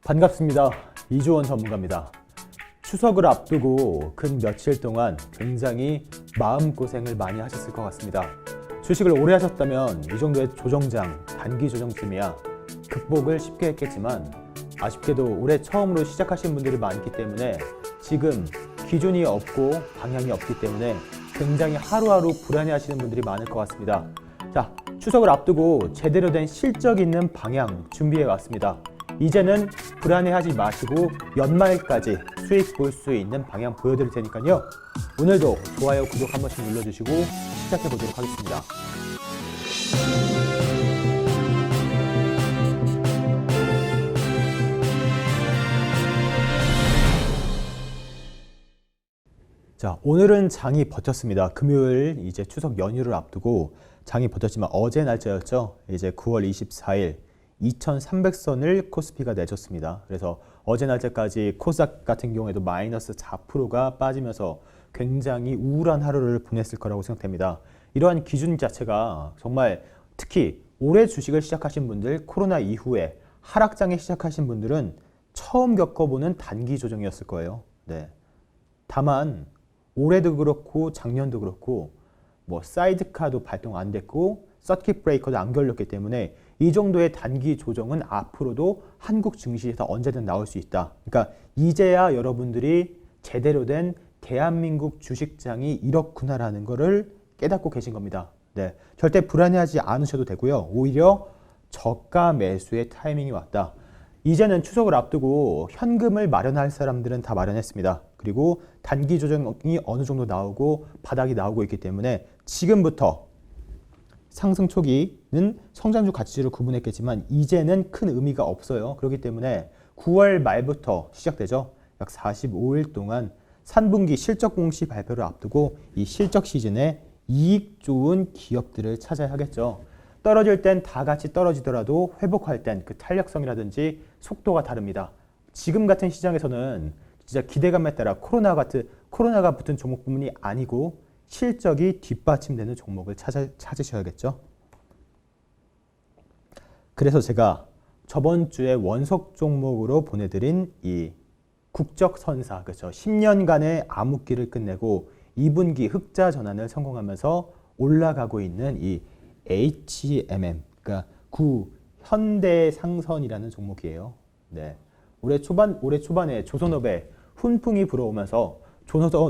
반갑습니다. 이주원 전문가입니다. 추석을 앞두고 근 며칠 동안 굉장히 마음고생을 많이 하셨을 것 같습니다. 주식을 오래 하셨다면 이 정도의 조정장, 단기 조정쯤이야 극복을 쉽게 했겠지만 아쉽게도 올해 처음으로 시작하신 분들이 많기 때문에 지금 기준이 없고 방향이 없기 때문에 굉장히 하루하루 불안해하시는 분들이 많을 것 같습니다. 자, 추석을 앞두고 제대로 된 실적 있는 방향 준비해 왔습니다. 이제는 불안해하지 마시고 연말까지 수익 볼 수 있는 방향 보여드릴 테니까요. 오늘도 좋아요, 구독 한 번씩 눌러주시고 시작해 보도록 하겠습니다. 자, 오늘은 장이 버텼습니다. 금요일 이제 추석 연휴를 앞두고 장이 버텼지만 어제 날짜였죠. 이제 9월 24일 2300선을 코스피가 내줬습니다. 그래서 어제 날짜까지 코스닥 같은 경우에도 마이너스 4%가 빠지면서 굉장히 우울한 하루를 보냈을 거라고 생각됩니다. 이러한 기준 자체가 정말 특히 올해 주식을 시작하신 분들, 코로나 이후에 하락장에 시작하신 분들은 처음 겪어보는 단기 조정이었을 거예요. 네. 다만 올해도 그렇고 작년도 그렇고 뭐 사이드카도 발동 안 됐고 서킷 브레이커도 안 걸렸기 때문에 이 정도의 단기 조정은 앞으로도 한국 증시에서 언제든 나올 수 있다. 그러니까 이제야 여러분들이 제대로 된 대한민국 주식장이 이렇구나라는 거를 깨닫고 계신 겁니다. 네, 절대 불안해하지 않으셔도 되고요. 오히려 저가 매수의 타이밍이 왔다. 이제는 추석을 앞두고 현금을 마련할 사람들은 다 마련했습니다. 그리고 단기 조정이 어느 정도 나오고 바닥이 나오고 있기 때문에 지금부터 상승 초기는 성장주 가치주를 구분했겠지만 이제는 큰 의미가 없어요. 그렇기 때문에 9월 말부터 시작되죠. 약 45일 동안 3분기 실적 공시 발표를 앞두고 이 실적 시즌에 이익 좋은 기업들을 찾아야 하겠죠. 떨어질 땐 다 같이 떨어지더라도 회복할 땐 그 탄력성이라든지 속도가 다릅니다. 지금 같은 시장에서는 진짜 기대감에 따라 코로나가 붙은 종목뿐만이 아니고 실적이 뒷받침되는 종목을 찾으셔야겠죠. 그래서 제가 저번 주에 원석 종목으로 보내드린 이 국적선사, 그렇죠. 10년간의 암흑기를 끝내고 2분기 흑자 전환을 성공하면서 올라가고 있는 이 HMM, 그러니까 현대상선이라는 종목이에요. 네. 올해 초반에 조선업에 훈풍이 불어오면서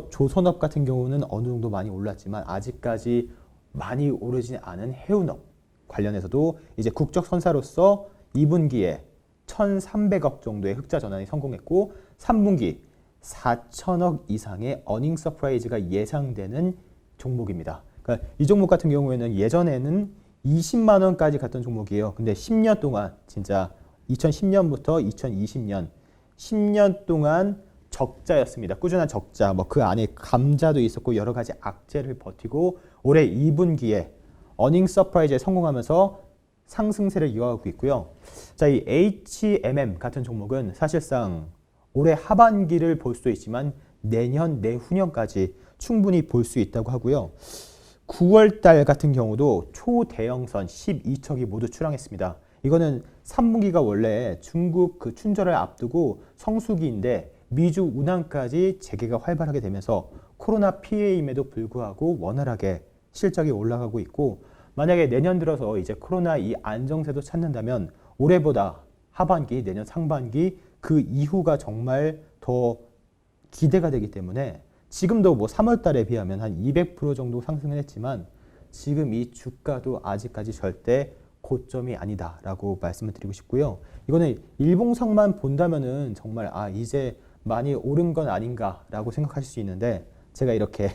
조선업 같은 경우는 어느 정도 많이 올랐지만 아직까지 많이 오르지 않은 해운업 관련해서도 이제 국적선사로서 2분기에 1,300억 정도의 흑자 전환이 성공했고 3분기 4천억 이상의 어닝 서프라이즈가 예상되는 종목입니다. 그러니까 이 종목 같은 경우에는 예전에는 20만 원까지 갔던 종목이에요. 근데 10년 동안 진짜 2010년부터 2020년 10년 동안 적자였습니다. 꾸준한 적자, 뭐 그 안에 감자도 있었고 여러 가지 악재를 버티고 올해 2분기에 어닝 서프라이즈에 성공하면서 상승세를 이어가고 있고요. 자, 이 HMM 같은 종목은 사실상 올해 하반기를 볼 수도 있지만 내년, 내후년까지 충분히 볼 수 있다고 하고요. 9월 달 같은 경우도 초대형선 12척이 모두 출항했습니다. 이거는 3분기가 원래 중국 그 춘절을 앞두고 성수기인데 미주 운항까지 재개가 활발하게 되면서 코로나 피해임에도 불구하고 원활하게 실적이 올라가고 있고 만약에 내년 들어서 이제 코로나 이 안정세도 찾는다면 올해보다 하반기, 내년 상반기 그 이후가 정말 더 기대가 되기 때문에 지금도 뭐 3월 달에 비하면 한 200% 정도 상승을 했지만 지금 이 주가도 아직까지 절대 고점이 아니다라고 말씀을 드리고 싶고요. 이거는 일봉상만 본다면은 정말 이제 많이 오른 건 아닌가라고 생각하실 수 있는데 제가 이렇게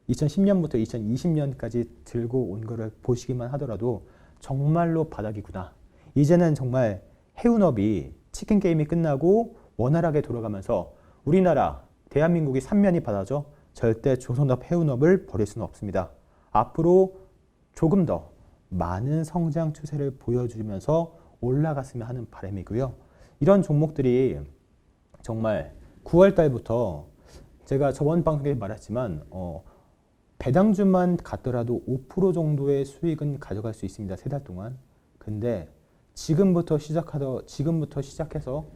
2010년부터 2020년까지 들고 온 거를 보시기만 하더라도 정말로 바닥이구나. 이제는 정말 해운업이 치킨 게임이 끝나고 원활하게 돌아가면서 우리나라 대한민국이 3면이 바다죠. 절대 조선업 해운업을 버릴 수는 없습니다. 앞으로 조금 더 많은 성장 추세를 보여주면서 올라갔으면 하는 바람이고요. 이런 종목들이 정말 9월 달부터 제가 저번 방송에 말했지만 배당주만 갔더라도 5% 정도의 수익은 가져갈 수 있습니다. 3달 동안. 근데 지금부터 시작해서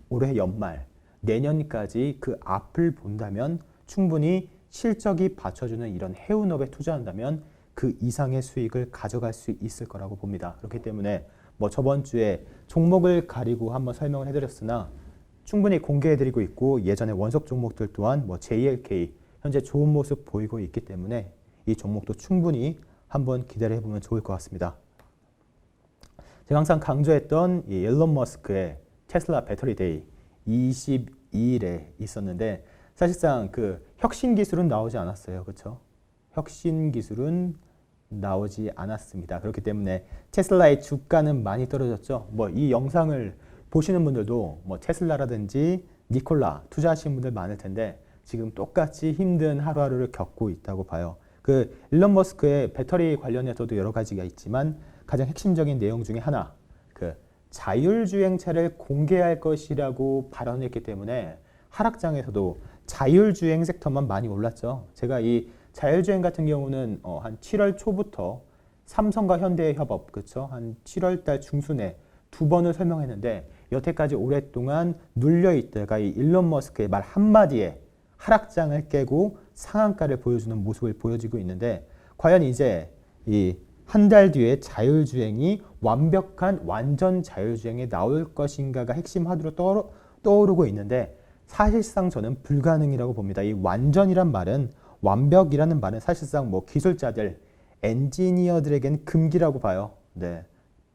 올해 연말, 내년까지 그 앞을 본다면 충분히 실적이 받쳐주는 이런 해운업에 투자한다면 그 이상의 수익을 가져갈 수 있을 거라고 봅니다. 그렇기 때문에 뭐 저번 주에 종목을 가리고 한번 설명을 해드렸으나 충분히 공개해드리고 있고 예전에 원석 종목들 또한 뭐 JLK 현재 좋은 모습 보이고 있기 때문에 이 종목도 충분히 한번 기다려보면 좋을 것 같습니다. 제가 항상 강조했던 이 일론 머스크의 테슬라 배터리 데이 22일에 있었는데 사실상 그 혁신 기술은 나오지 않았어요. 그렇죠? 혁신 기술은 나오지 않았습니다. 그렇기 때문에 테슬라의 주가는 많이 떨어졌죠. 뭐 이 영상을 보시는 분들도 뭐 테슬라라든지 니콜라 투자하시는 분들 많을 텐데 지금 똑같이 힘든 하루하루를 겪고 있다고 봐요. 그 일론 머스크의 배터리 관련해서도 여러 가지가 있지만 가장 핵심적인 내용 중에 하나, 그 자율주행차를 공개할 것이라고 발언했기 때문에 하락장에서도 자율주행 섹터만 많이 올랐죠. 제가 이 자율주행 같은 경우는 한 7월 초부터 삼성과 현대의 협업, 그렇죠? 한 7월 달 중순에 2번을 설명했는데 여태까지 오랫동안 눌려 있다가 이 일론 머스크의 말 한마디에 하락장을 깨고 상한가를 보여주는 모습을 보여주고 있는데 과연 이제 이 한 달 뒤에 자율주행이 완벽한 완전 자율주행에 나올 것인가가 핵심 화두로 떠오르고 있는데 사실상 저는 불가능이라고 봅니다. 이 완전이란 말은 완벽이라는 말은 사실상 뭐 기술자들, 엔지니어들에겐 금기라고 봐요. 네.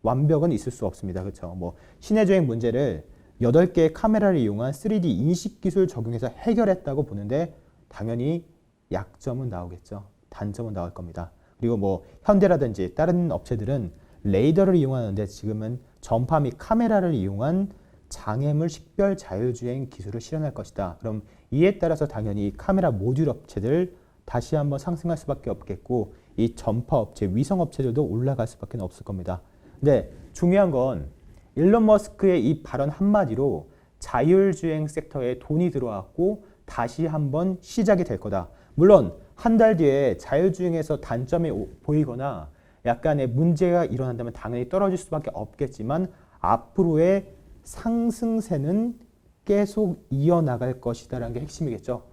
완벽은 있을 수 없습니다. 그렇죠? 뭐 시내 주행 문제를 8개의 카메라를 이용한 3D 인식 기술 적용해서 해결했다고 보는데 당연히 약점은 나오겠죠. 단점은 나올 겁니다. 그리고 뭐 현대라든지 다른 업체들은 레이더를 이용하는데 지금은 전파 및 카메라를 이용한 장애물 식별 자율주행 기술을 실현할 것이다. 그럼 이에 따라서 당연히 카메라 모듈 업체들 다시 한번 상승할 수밖에 없겠고 이 전파 업체, 위성 업체들도 올라갈 수밖에 없을 겁니다. 근데 중요한 건 일론 머스크의 이 발언 한마디로 자율주행 섹터에 돈이 들어왔고 다시 한번 시작이 될 거다. 물론 한 달 뒤에 자율주행에서 단점이 보이거나 약간의 문제가 일어난다면 당연히 떨어질 수밖에 없겠지만 앞으로의 상승세는 계속 이어나갈 것이다라는 게 핵심이겠죠.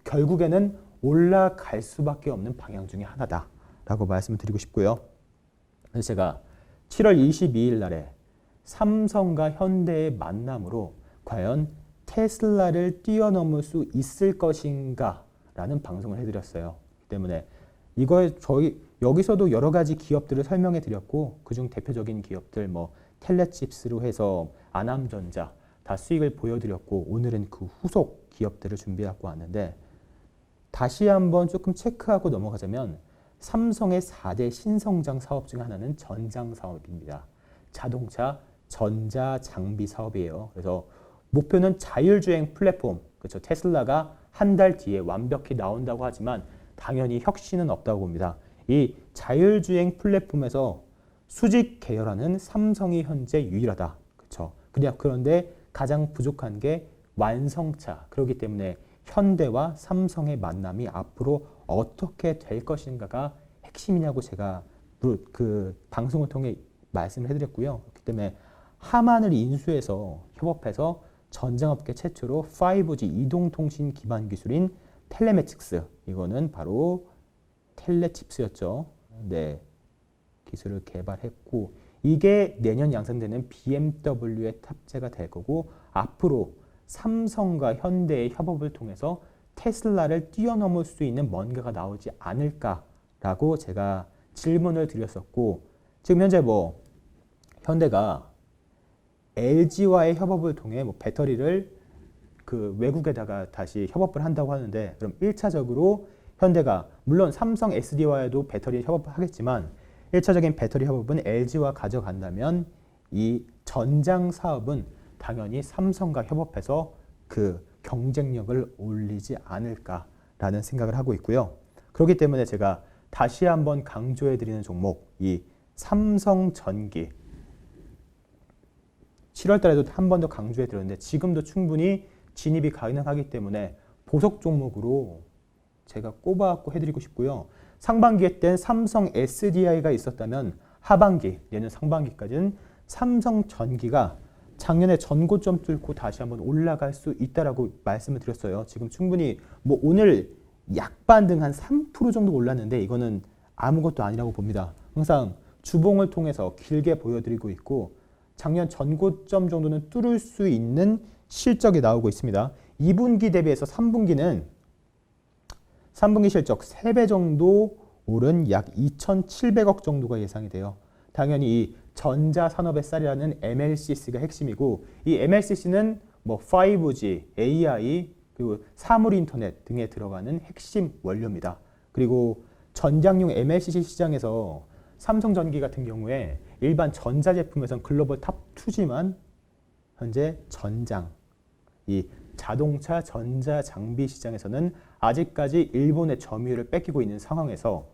결국에는 올라갈 수밖에 없는 방향 중에 하나다라고 말씀을 드리고 싶고요. 그래서 제가 7월 22일 날에 삼성과 현대의 만남으로 과연 테슬라를 뛰어넘을 수 있을 것인가 라는 방송을 해드렸어요. 때문에 여기서도 여러 가지 기업들을 설명해 드렸고 그중 대표적인 기업들 뭐 텔레칩스로 해서 아남전자 다 수익을 보여드렸고 오늘은 그 후속 기업들을 준비하고 왔는데 다시 한번 조금 체크하고 넘어가자면 삼성의 4대 신성장 사업 중 하나는 전장 사업입니다. 자동차 전자장비 사업이에요. 그래서 목표는 자율주행 플랫폼, 그렇죠. 테슬라가 한 달 뒤에 완벽히 나온다고 하지만 당연히 혁신은 없다고 봅니다. 이 자율주행 플랫폼에서 수직 계열화는 삼성이 현재 유일하다. 그렇죠. 그런데 가장 부족한 게 완성차. 그렇기 때문에 현대와 삼성의 만남이 앞으로 어떻게 될 것인가가 핵심이냐고 제가 그 방송을 통해 말씀을 해드렸고요. 그렇기 때문에 하만을 인수해서 협업해서 전장업계 최초로 5G 이동통신 기반 기술인 텔레매틱스, 이거는 바로 텔레칩스였죠. 네, 기술을 개발했고 이게 내년 양산되는 BMW에 탑재가 될 거고 앞으로 삼성과 현대의 협업을 통해서 테슬라를 뛰어넘을 수 있는 뭔가가 나오지 않을까라고 제가 질문을 드렸었고 지금 현재 뭐 현대가 LG와의 협업을 통해 뭐 배터리를 그 외국에다가 다시 협업을 한다고 하는데 그럼 1차적으로 현대가 물론 삼성 SD와도 배터리 협업을 하겠지만 1차적인 배터리 협업은 LG와 가져간다면 이 전장 사업은 당연히 삼성과 협업해서 그 경쟁력을 올리지 않을까라는 생각을 하고 있고요. 그렇기 때문에 제가 다시 한번 강조해 드리는 종목 이 삼성전기 7월 달에도 한 번 더 강조해 드렸는데 지금도 충분히 진입이 가능하기 때문에 보석 종목으로 제가 꼽아갖고 해드리고 싶고요. 상반기에 땐 삼성 SDI가 있었다면 하반기, 내년 상반기까지는 삼성전기가 작년에 전고점 뚫고 다시 한번 올라갈 수 있다라고 말씀을 드렸어요. 지금 충분히 뭐 오늘 약반등 한 3% 정도 올랐는데 이거는 아무것도 아니라고 봅니다. 항상 주봉을 통해서 길게 보여드리고 있고 작년 전고점 정도는 뚫을 수 있는 실적이 나오고 있습니다. 2분기 대비해서 3분기는 3분기 실적 3배 정도 오른 약 2,700억 정도가 예상이 돼요. 당연히 이 전자산업의 쌀이라는 MLCC가 핵심이고 이 MLCC는 뭐 5G, AI, 그리고 사물인터넷 등에 들어가는 핵심 원료입니다. 그리고 전장용 MLCC 시장에서 삼성전기 같은 경우에 일반 전자제품에선 글로벌 탑2지만 현재 전장, 이 자동차 전자장비 시장에서는 아직까지 일본의 점유율을 뺏기고 있는 상황에서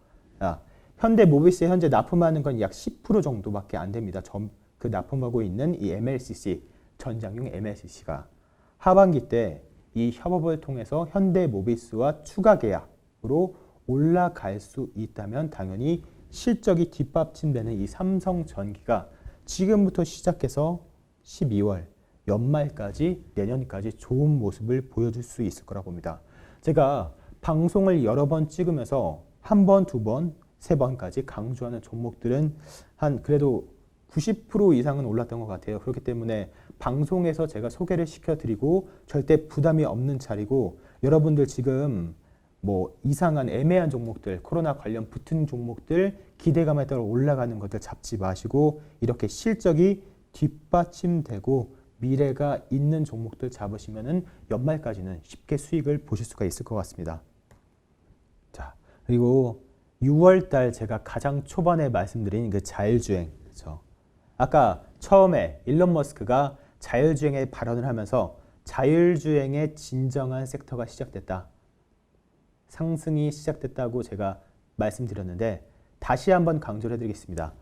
현대모비스에 현재 납품하는 건 약 10% 정도밖에 안 됩니다. 그 납품하고 있는 이 MLCC, 전장용 MLCC가 하반기 때 이 협업을 통해서 현대모비스와 추가 계약으로 올라갈 수 있다면 당연히 실적이 뒷받침되는 이 삼성전기가 지금부터 시작해서 12월 연말까지 내년까지 좋은 모습을 보여줄 수 있을 거라고 봅니다. 제가 방송을 여러 번 찍으면서 한 번, 두 번, 세 번까지 강조하는 종목들은 한 그래도 90% 이상은 올랐던 것 같아요. 그렇기 때문에 방송에서 제가 소개를 시켜드리고 절대 부담이 없는 자리고 여러분들 지금 뭐 이상한 애매한 종목들, 코로나 관련 붙은 종목들 기대감에 따라 올라가는 것들 잡지 마시고 이렇게 실적이 뒷받침되고 미래가 있는 종목들 잡으시면은 연말까지는 쉽게 수익을 보실 수가 있을 것 같습니다. 자, 그리고 6월 달 제가 가장 초반에 말씀드린 그 자율주행, 그렇죠? 아까 처음에 일론 머스크가 자율주행에 발언을 하면서 자율주행의 진정한 섹터가 시작됐다. 상승이 시작됐다고 제가 말씀드렸는데 다시 한번 강조를 해드리겠습니다.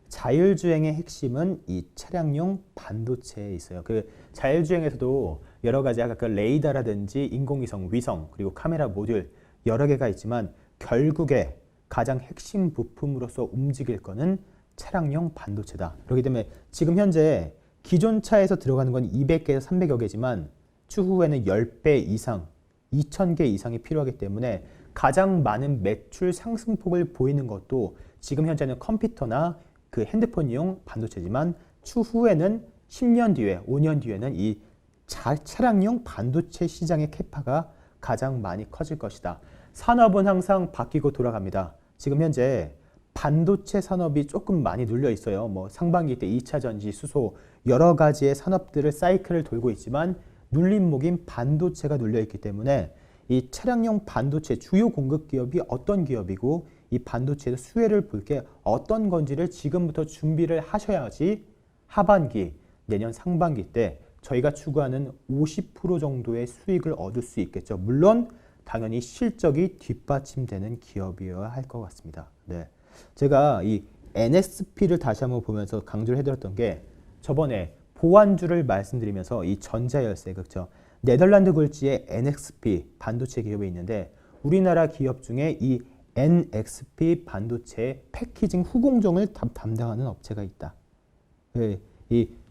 자율주행의 핵심은 이 차량용 반도체에 있어요. 그 자율주행에서도 여러 가지 아까 그 레이더라든지 인공위성, 위성, 그리고 카메라 모듈 여러 개가 있지만 결국에 가장 핵심 부품으로서 움직일 거는 차량용 반도체다. 그렇기 때문에 지금 현재 기존 차에서 들어가는 건 200개에서 300여 개지만 추후에는 10배 이상, 2,000개 이상이 필요하기 때문에 가장 많은 매출 상승폭을 보이는 것도 지금 현재는 컴퓨터나 그 핸드폰용 반도체지만 추후에는 10년 뒤에, 5년 뒤에는 이 차량용 반도체 시장의 캐파가 가장 많이 커질 것이다. 산업은 항상 바뀌고 돌아갑니다. 지금 현재 반도체 산업이 조금 많이 눌려 있어요. 뭐 상반기 때 2차 전지, 수소 여러 가지의 산업들을 사이클을 돌고 있지만 눌림목인 반도체가 눌려 있기 때문에 이 차량용 반도체 주요 공급 기업이 어떤 기업이고 이 반도체의 수혜를 볼 게 어떤 건지를 지금부터 준비를 하셔야지 하반기, 내년 상반기 때 저희가 추구하는 50% 정도의 수익을 얻을 수 있겠죠. 물론 당연히 실적이 뒷받침되는 기업이어야 할 것 같습니다. 네. 제가 이 NXP를 다시 한번 보면서 강조를 해드렸던 게 저번에 보안주를 말씀드리면서 이 전자열쇠, 그렇죠? 네덜란드 굴지의 NXP 반도체 기업이 있는데 우리나라 기업 중에 이 NXP 반도체 패키징 후공정을 담당하는 업체가 있다.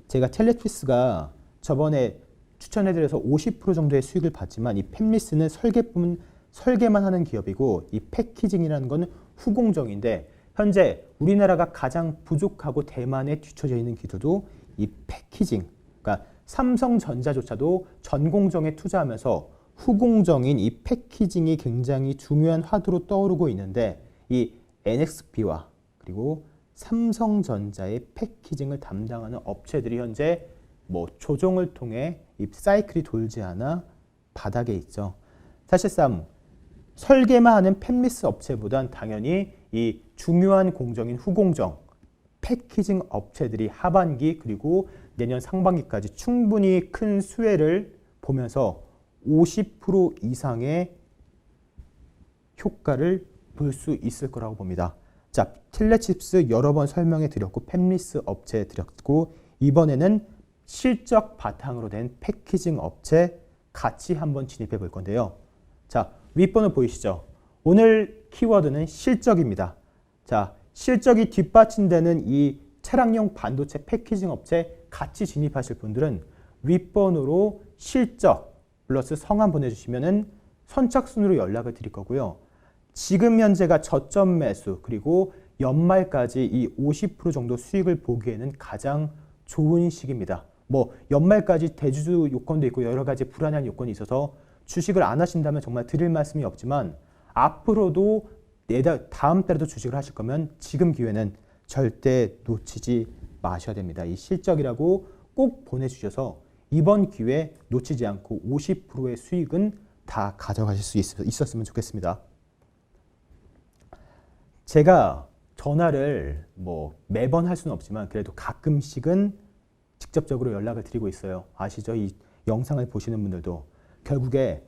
제가 텔레트리스가 저번에 추천해드려서 50% 정도의 수익을 받지만 이 팹리스는 설계만 하는 기업이고 이 패키징이라는 건 후공정인데 현재 우리나라가 가장 부족하고 대만에 뒤처져 있는 기술도 이 패키징, 그러니까 삼성전자조차도 전공정에 투자하면서 후공정인 이 패키징이 굉장히 중요한 화두로 떠오르고 있는데 이 NXP와 그리고 삼성전자의 패키징을 담당하는 업체들이 현재 뭐 조정을 통해 이 사이클이 돌지 않아 바닥에 있죠. 사실상 설계만 하는 팹리스 업체보단 당연히 이 중요한 공정인 후공정, 패키징 업체들이 하반기 그리고 내년 상반기까지 충분히 큰 수혜를 보면서 50% 이상의 효과를 볼 수 있을 거라고 봅니다. 자, 텔레칩스 여러 번 설명해 드렸고 팹리스 업체 드렸고 이번에는 실적 바탕으로 된 패키징 업체 같이 한번 진입해 볼 건데요. 자, 윗번호 보이시죠? 오늘 키워드는 실적입니다. 자, 실적이 뒷받침되는 이 차량용 반도체 패키징 업체 같이 진입하실 분들은 윗번호로 실적 플러스 성함 보내주시면은 선착순으로 연락을 드릴 거고요. 지금 현재가 저점 매수 그리고 연말까지 이 50% 정도 수익을 보기에는 가장 좋은 시기입니다. 뭐 연말까지 대주주 요건도 있고 여러 가지 불안한 요건이 있어서 주식을 안 하신다면 정말 드릴 말씀이 없지만 앞으로도 다음 달에도 주식을 하실 거면 지금 기회는 절대 놓치지 마셔야 됩니다. 이 실적이라고 꼭 보내주셔서 이번 기회 놓치지 않고 50%의 수익은 다 가져가실 수 있었으면 좋겠습니다. 제가 전화를 뭐 매번 할 수는 없지만 그래도 가끔씩은 직접적으로 연락을 드리고 있어요. 아시죠? 이 영상을 보시는 분들도 결국에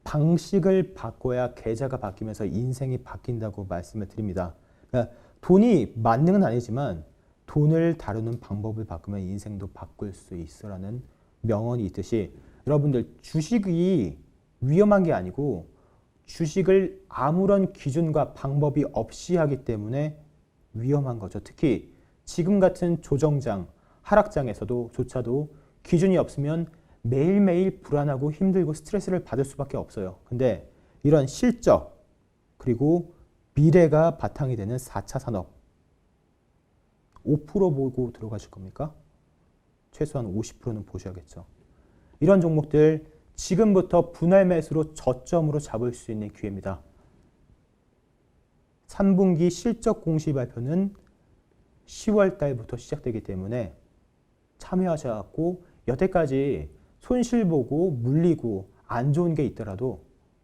방식을 바꿔야 계좌가 바뀌면서 인생이 바뀐다고 말씀을 드립니다. 그러니까 돈이 만능은 아니지만 돈을 다루는 방법을 바꾸면 인생도 바꿀 수 있어라는 명언이 있듯이 여러분들 주식이 위험한 게 아니고 주식을 아무런 기준과 방법이 없이 하기 때문에 위험한 거죠. 특히 지금 같은 조정장, 하락장에서조차도 기준이 없으면 매일매일 불안하고 힘들고 스트레스를 받을 수밖에 없어요. 근데 이런 실적 그리고 미래가 바탕이 되는 4차 산업 5% 보고 들어가실 겁니까? 최소한 50%는 보셔야겠죠. 이런 종목들 지금부터 분할 매수로 저점으로 잡을 수 있는 기회입니다. 3분기 실적 공시 발표는 10월 달부터 시작되기 때문에 참여하셔갖고 여태까지 손실 보고 물리고 안 좋은 게 있더라도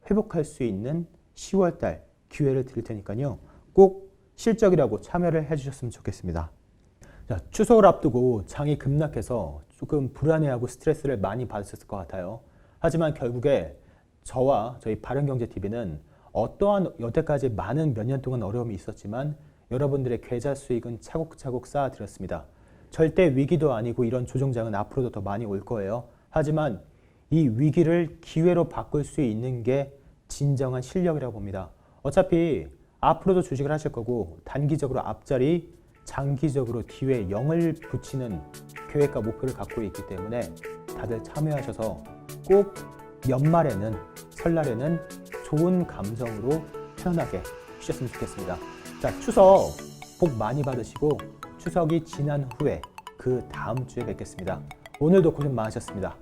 회복할 수 있는 10월 달 기회를 드릴 테니까요. 꼭 실적이라고 참여를 해주셨으면 좋겠습니다. 자, 추석을 앞두고 장이 급락해서 조금 불안해하고 스트레스를 많이 받으셨을 것 같아요. 하지만 결국에 저와 저희 바른경제TV는 어떠한 여태까지 많은 몇 년 동안 어려움이 있었지만 여러분들의 계좌 수익은 차곡차곡 쌓아드렸습니다. 절대 위기도 아니고 이런 조정장은 앞으로도 더 많이 올 거예요. 하지만 이 위기를 기회로 바꿀 수 있는 게 진정한 실력이라고 봅니다. 어차피 앞으로도 주식을 하실 거고 단기적으로 앞자리, 장기적으로 뒤에 0을 붙이는 계획과 목표를 갖고 있기 때문에 다들 참여하셔서 꼭 연말에는 설날에는 좋은 감정으로 편안하게 쉬셨으면 좋겠습니다. 자, 추석 복 많이 받으시고 추석이 지난 후에 그 다음 주에 뵙겠습니다. 오늘도 고생 많으셨습니다.